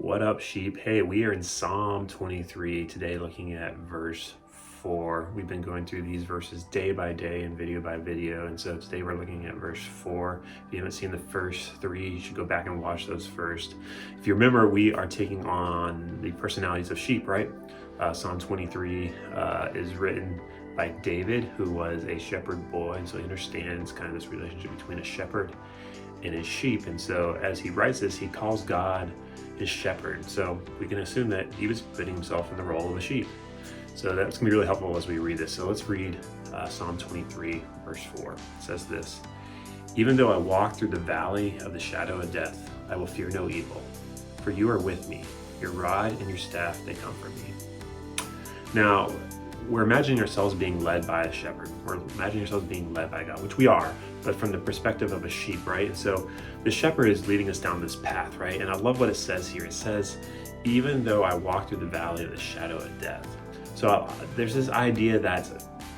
What up, sheep? Hey, we are in Psalm 23 today, looking at verse 4. We've been going through these verses day by day and video by video, and so today we're looking at verse 4. If you haven't seen the first 3, you should go back and watch those first. If you remember, we are taking on the personalities of sheep, right? Psalm 23 is written by David, who was a shepherd boy, and so he understands kind of this relationship between a shepherd and his sheep. And so as he writes this, he calls God his shepherd. So we can assume that he was putting himself in the role of a sheep. So that's gonna be really helpful as we read this. So let's read Psalm 23, verse 4. It says this: "Even though I walk through the valley of the shadow of death, I will fear no evil, for you are with me. Your rod and your staff, they comfort me." Now, we're imagining ourselves being led by a shepherd. We're imagining ourselves being led by God, which we are, but from the perspective of a sheep, right? And so the shepherd is leading us down this path, right? And I love what it says here. It says, even though I walk through the valley of the shadow of death. So there's this idea that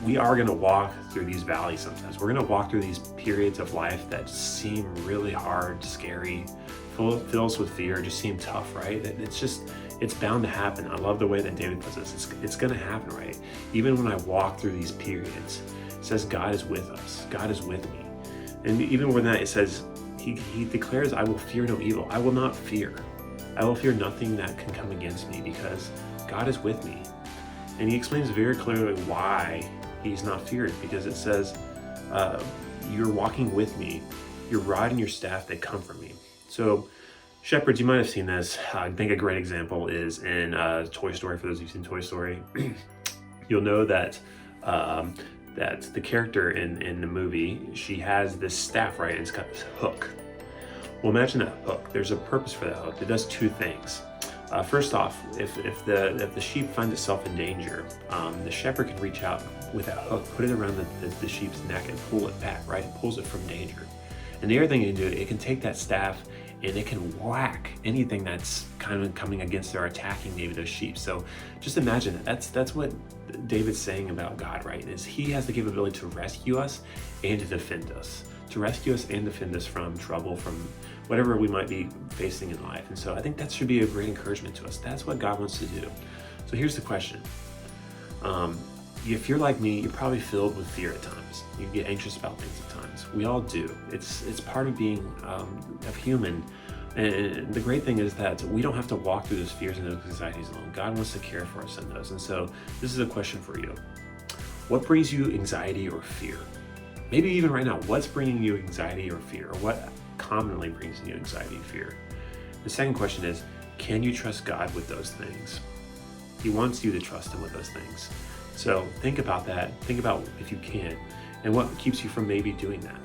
we are gonna walk through these valleys sometimes. We're gonna walk through these periods of life that seem really hard, scary, fill us with fear, just seem tough, right? It's bound to happen. I love the way that David puts this. It's gonna happen, right? Even when I walk through these periods, it says God is with us. God is with me. And even when that, it says, he declares, I will fear no evil. I will not fear. I will fear nothing that can come against me because God is with me. And he explains very clearly why he's not feared, because it says, you're walking with me. Your rod and your staff, they comfort me. So shepherds, you might have seen this. I think a great example is in Toy Story. For those who've seen Toy Story, you'll know that that the character in the movie, she has this staff, right? And it's got this hook. Well, imagine that hook. There's a purpose for that hook. It does 2 things. First off, if the sheep finds itself in danger, the shepherd can reach out with that hook, put it around the sheep's neck and pull it back, right? It pulls it from danger. And the other thing it can do, it can take that staff and it can whack anything that's kind of coming against or attacking maybe those sheep. So just imagine that. That's what David's saying about God, right? Is he has the capability to rescue us and to defend us. To rescue us and defend us from trouble, from whatever we might be facing in life. And so I think that should be a great encouragement to us. That's what God wants to do. So here's the question. If you're like me, you're probably filled with fear at times. You get anxious about things at times. We all do. It's part of being a human. And the great thing is that we don't have to walk through those fears and those anxieties alone. God wants to care for us in those. And so this is a question for you. What brings you anxiety or fear? Maybe even right now, what's bringing you anxiety or fear? Or what commonly brings you anxiety and fear? The second question is, can you trust God with those things? He wants you to trust him with those things. So think about that. Think about if you can, and what keeps you from maybe doing that.